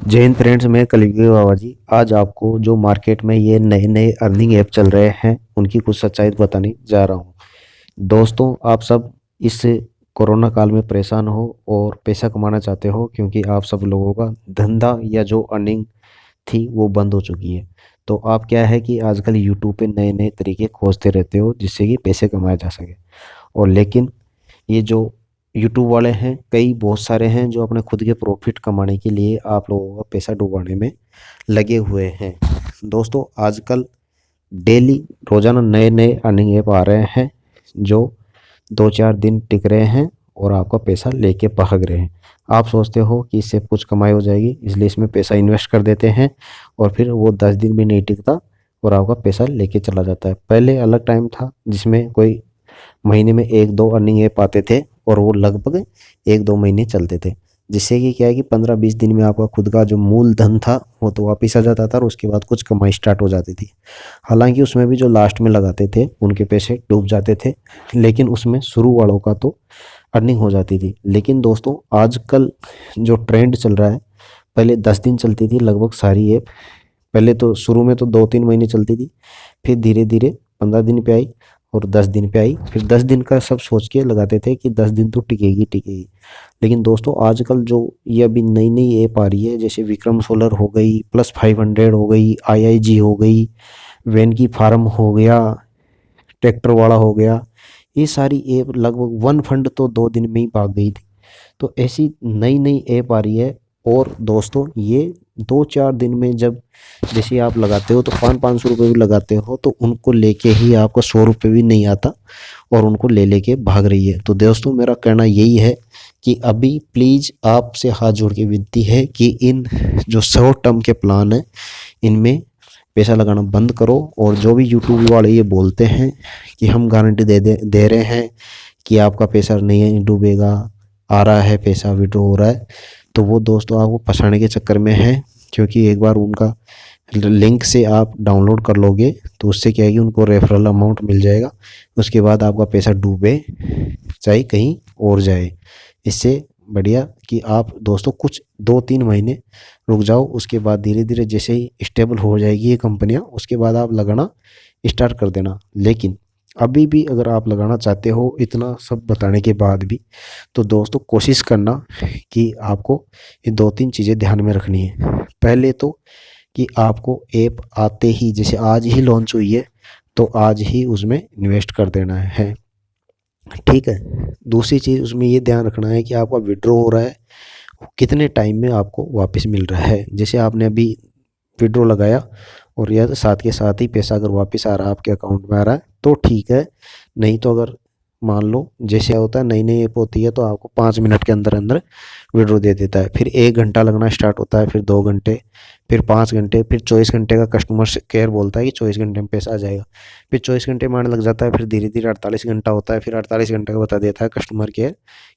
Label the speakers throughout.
Speaker 1: जय हिंद फ्रेंड्स, मैं कलयुगी बाबा जी। आज आपको जो मार्केट में ये नए नए अर्निंग ऐप चल रहे हैं उनकी कुछ सच्चाई बताने जा रहा हूँ। दोस्तों, आप सब इस कोरोना काल में परेशान हो और पैसा कमाना चाहते हो, क्योंकि आप सब लोगों का धंधा या जो अर्निंग थी वो बंद हो चुकी है। तो आप क्या है कि आजकल यूट्यूब पे नए नए तरीके खोजते रहते हो जिससे कि पैसे कमाए जा सके। और लेकिन ये जो यूट्यूब वाले हैं, कई बहुत सारे हैं जो अपने खुद के प्रॉफिट कमाने के लिए आप लोगों का पैसा डुबाने में लगे हुए हैं। दोस्तों, आजकल डेली रोजाना नए नए अर्निंग ऐप आ रहे हैं जो 2-4 दिन टिक रहे हैं और आपका पैसा लेके भाग रहे हैं। आप सोचते हो कि इससे कुछ कमाई हो जाएगी, इसलिए इसमें पैसा इन्वेस्ट कर देते हैं और फिर वो 10 दिन भी नहीं टिकता और आपका पैसा लेके चला जाता है। पहले अलग टाइम था जिसमें कोई महीने में 1-2 अर्निंग ऐप आते थे और वो लगभग 1-2 महीने चलते थे, जिससे कि क्या है कि 15-20 दिन में आपका खुद का जो मूल धन था वो तो वापस आ जाता था और उसके बाद कुछ कमाई स्टार्ट हो जाती थी। हालांकि उसमें भी जो लास्ट में लगाते थे उनके पैसे डूब जाते थे, लेकिन उसमें शुरू वालों का तो अर्निंग हो जाती थी। लेकिन दोस्तों, आजकल जो ट्रेंड चल रहा है, पहले 10 दिन चलती थी लगभग सारी ऐप। पहले तो शुरू में तो 2-3 महीने चलती थी, फिर धीरे धीरे 15 दिन पे आई और 10 दिन पे आई। फिर 10 दिन का सब सोच के लगाते थे कि 10 दिन तो टिकेगी टिकेगी। लेकिन दोस्तों, आजकल जो ये अभी नई नई ऐप आ रही है, जैसे विक्रम सोलर हो गई, Plus500 हो गई, आईआईजी हो गई, वैन फार्म हो गया, ट्रैक्टर वाला हो गया, ये सारी ऐप लगभग वन फंड तो 2 दिन में ही भाग गई थी। तो ऐसी नई नई ऐप आ रही है। और दोस्तों, ये 2-4 दिन में जब जैसे आप लगाते हो तो 500-500 रुपये भी लगाते हो तो उनको लेके ही आपका 100 रुपये भी नहीं आता और उनको ले लेके भाग रही है। तो दोस्तों, मेरा कहना यही है कि अभी प्लीज़ आपसे हाथ जोड़ के विनती है कि इन जो शॉर्ट टर्म के प्लान हैं इनमें पैसा लगाना बंद करो। और जो भी यूट्यूब वाले ये बोलते हैं कि हम गारंटी दे रहे हैं कि आपका पैसा नहीं डूबेगा, आ रहा है पैसा, विड्रॉ हो रहा है, तो वो दोस्तों आपको फंसाने के चक्कर में है। क्योंकि एक बार उनका लिंक से आप डाउनलोड कर लोगे तो उससे क्या है कि उनको रेफरल अमाउंट मिल जाएगा। उसके बाद आपका पैसा डूबे चाहे कहीं और जाए। इससे बढ़िया कि आप दोस्तों कुछ 2-3 महीने रुक जाओ, उसके बाद धीरे धीरे जैसे ही स्टेबल हो जाएगी ये कंपनियां, उसके बाद आप लगाना स्टार्ट कर देना। लेकिन अभी भी अगर आप लगाना चाहते हो इतना सब बताने के बाद भी, तो दोस्तों कोशिश करना कि आपको ये 2-3 चीज़ें ध्यान में रखनी है। पहले तो कि आपको ऐप आते ही, जैसे आज ही लॉन्च हुई है तो आज ही उसमें इन्वेस्ट कर देना है, ठीक है। दूसरी चीज़ उसमें ये ध्यान रखना है कि आपका विड्रॉ हो रहा है कितने टाइम में आपको वापस मिल रहा है। जैसे आपने अभी विड्रॉ लगाया और यह साथ के साथ ही पैसा अगर वापस आ रहा है आपके अकाउंट में आ रहा है तो ठीक है। नहीं तो अगर मान लो जैसे होता है नई नई ऐप होती है तो आपको 5 मिनट के अंदर अंदर विड्रॉ दे देता है, फिर 1 घंटा लगना स्टार्ट होता है, फिर 2 घंटे, फिर 5 घंटे, फिर 24 घंटे का कस्टमर केयर बोलता है कि 24 घंटे में पैसा आ जाएगा। फिर 24 घंटे मारने लग जाता है, फिर धीरे धीरे 48 घंटा होता है, फिर 48 घंटे का बता देता है कस्टमर केयर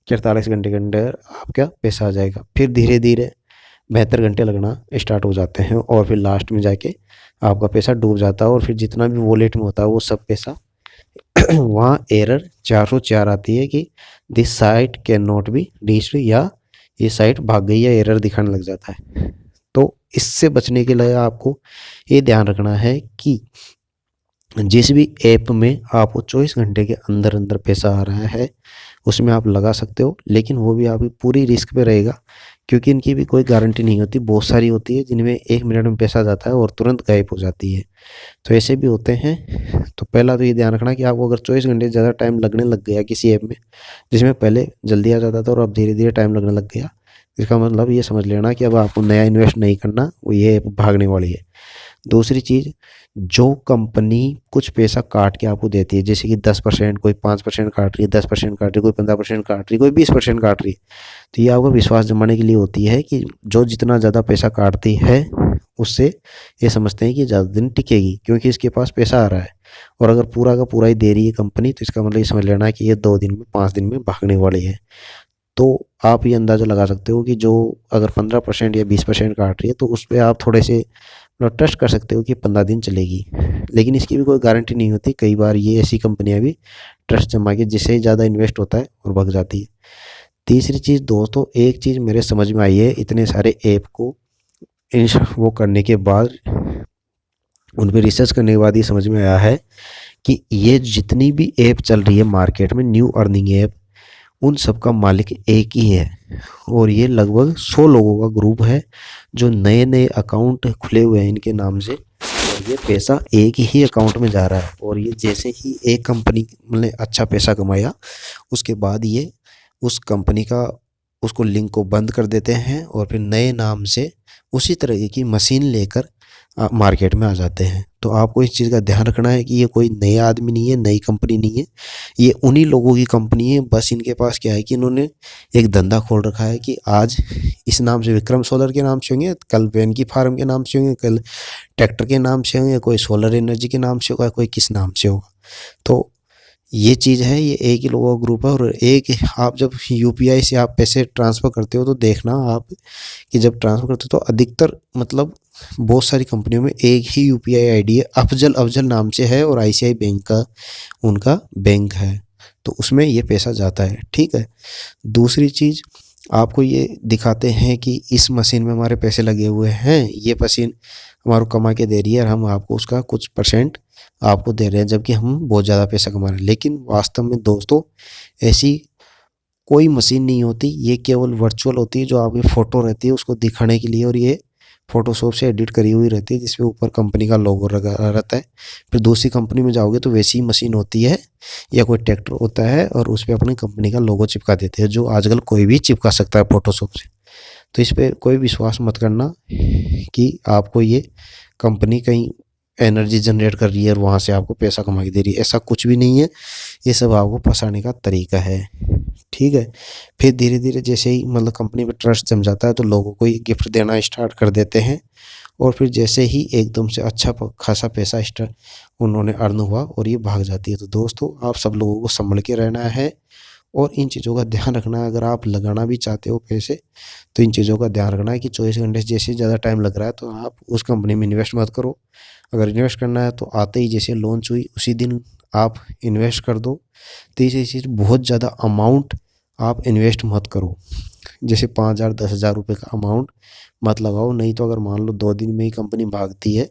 Speaker 1: कि 48 घंटे के अंदर आपका पैसा आ जाएगा। फिर धीरे धीरे 72 घंटे लगना स्टार्ट हो जाते हैं और फिर लास्ट में जाके आपका पैसा डूब जाता है और फिर जितना भी वॉलेट में होता है वो सब पैसा वहाँ एरर 404 आती है कि this site can not be reached, या ये साइट भाग गई, या एरर दिखाने लग जाता है। तो इससे बचने के लिए आपको ये ध्यान रखना है कि जिस भी ऐप में आपको 24 घंटे के अंदर अंदर पैसा आ रहा है उसमें आप लगा सकते हो, लेकिन वो भी आपकी पूरी रिस्क पे रहेगा, क्योंकि इनकी भी कोई गारंटी नहीं होती। बहुत सारी होती है जिनमें 1 मिनट में पैसा जाता है और तुरंत गायब हो जाती है, तो ऐसे भी होते हैं। तो पहला तो ये ध्यान रखना कि आपको अगर 24 घंटे से ज़्यादा टाइम लगने लग गया किसी ऐप में जिसमें पहले जल्दी आ जाता था और अब धीरे धीरे टाइम लगने लग गया, इसका मतलब ये समझ लेना कि अब आपको नया इन्वेस्ट नहीं करना, वो ये ऐप भागने वाली है। दूसरी चीज़, जो कंपनी कुछ पैसा काट के आपको देती है, जैसे कि 10%, कोई 5% काट रही है, 10% काट रही है, कोई 15% काट रही है, कोई 20% काट रही है, तो ये आपको विश्वास जमाने के लिए होती है कि जो जितना ज़्यादा पैसा काटती है उससे ये समझते हैं कि ज़्यादा दिन टिकेगी क्योंकि इसके पास पैसा आ रहा है। और अगर पूरा का पूरा ही दे रही है कंपनी तो इसका मतलब ये समझ लेना है कि ये 2 दिन में 5 दिन में भागने वाली है। तो आप ये अंदाज़ा लगा सकते हो कि जो अगर 15% या 20% काट रही है तो उस पर आप थोड़े से ट्रस्ट कर सकते हो कि 15 दिन चलेगी। लेकिन इसकी भी कोई गारंटी नहीं होती, कई बार ये ऐसी कंपनियां भी ट्रस्ट जमा के जिससे ही ज़्यादा इन्वेस्ट होता है और भाग जाती है। तीसरी चीज़ दोस्तों, एक चीज़ मेरे समझ में आई है इतने सारे ऐप को वो करने के बाद, उन पे रिसर्च करने के बाद ये समझ में आया है कि ये जितनी भी ऐप चल रही है मार्केट में, न्यू अर्निंग ऐप, उन सब का मालिक एक ही है। और ये लगभग 100 लोगों का ग्रुप है जो नए नए अकाउंट खुले हुए हैं इनके नाम से, और ये पैसा एक ही अकाउंट में जा रहा है। और ये जैसे ही एक कंपनी ने अच्छा पैसा कमाया, उसके बाद ये उस कंपनी का उसको लिंक को बंद कर देते हैं और फिर नए नाम से उसी तरह की मशीन लेकर मार्केट में आ जाते हैं। तो आपको इस चीज़ का ध्यान रखना है कि ये कोई नया आदमी नहीं है, नई कंपनी नहीं है, ये उन्हीं लोगों की कंपनी है। बस इनके पास क्या है कि इन्होंने एक धंधा खोल रखा है कि आज इस नाम से विक्रम सोलर के नाम से होंगे, कल वैनकी फार्म के नाम से होंगे, कल ट्रैक्टर के नाम से होंगे, कोई सोलर एनर्जी के नाम से होगा, कोई किस नाम से होगा। तो ये चीज़ है, ये एक ही लोगों का ग्रुप है। और एक आप जब यूपीआई से आप पैसे ट्रांसफ़र करते हो तो देखना आप कि जब ट्रांसफ़र करते हो तो अधिकतर मतलब बहुत सारी कंपनियों में एक ही यूपीआई आईडी है, अफजल अफजल नाम से है, और आईसीआई बैंक का उनका बैंक है, तो उसमें ये पैसा जाता है। ठीक है। दूसरी चीज़, आपको ये दिखाते हैं कि इस मशीन में हमारे पैसे लगे हुए हैं, ये मशीन हमारे कमा के दे रही है और हम आपको उसका कुछ परसेंट आपको दे रहे हैं, जबकि हम बहुत ज़्यादा पैसा कमा रहे हैं। लेकिन वास्तव में दोस्तों ऐसी कोई मशीन नहीं होती, ये केवल वर्चुअल होती है, जो आपकी फ़ोटो रहती है उसको दिखाने के लिए, और ये फ़ोटोशॉप से एडिट करी हुई रहती है जिसमें ऊपर कंपनी का लोगो लगा रहता है। फिर दूसरी कंपनी में जाओगे तो वैसी ही मशीन होती है या कोई ट्रैक्टर होता है और उस पर अपनी कंपनी का लोगो चिपका देते हैं, जो आजकल कोई भी चिपका सकता है फ़ोटोशॉप से। तो इस पर कोई विश्वास मत करना कि आपको ये कंपनी कहीं एनर्जी जनरेट कर रही है और वहाँ से आपको पैसा कमा के दे रही है, ऐसा कुछ भी नहीं है। ये सब आपको फंसाने का तरीका है। ठीक है। फिर धीरे धीरे जैसे ही मतलब कंपनी पे ट्रस्ट जम जाता है तो लोगों को ये गिफ्ट देना स्टार्ट कर देते हैं, और फिर जैसे ही एकदम से अच्छा खासा पैसा स्टार्ट उन्होंने अर्न हुआ और ये भाग जाती है। तो दोस्तों आप सब लोगों को संभल के रहना है और इन चीज़ों का ध्यान रखना है। अगर आप लगाना भी चाहते हो पैसे तो इन चीज़ों का ध्यान रखना है कि 24 घंटे से जैसे ज़्यादा टाइम लग रहा है तो आप उस कंपनी में इन्वेस्ट मत करो। अगर इन्वेस्ट करना है तो आते ही जैसे लॉन्च हुई उसी दिन आप इन्वेस्ट कर दो। तीसरी चीज़, बहुत ज़्यादा अमाउंट आप इन्वेस्ट मत करो, जैसे 5,000 10,000 रुपये का अमाउंट मत लगाओ, नहीं तो अगर मान लो 2 दिन में ही कंपनी भागती है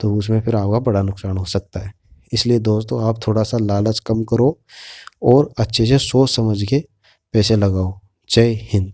Speaker 1: तो उसमें फिर आपका बड़ा नुकसान हो सकता है। इसलिए दोस्तों आप थोड़ा सा लालच कम करो और अच्छे से सोच समझ के पैसे लगाओ। जय हिंद।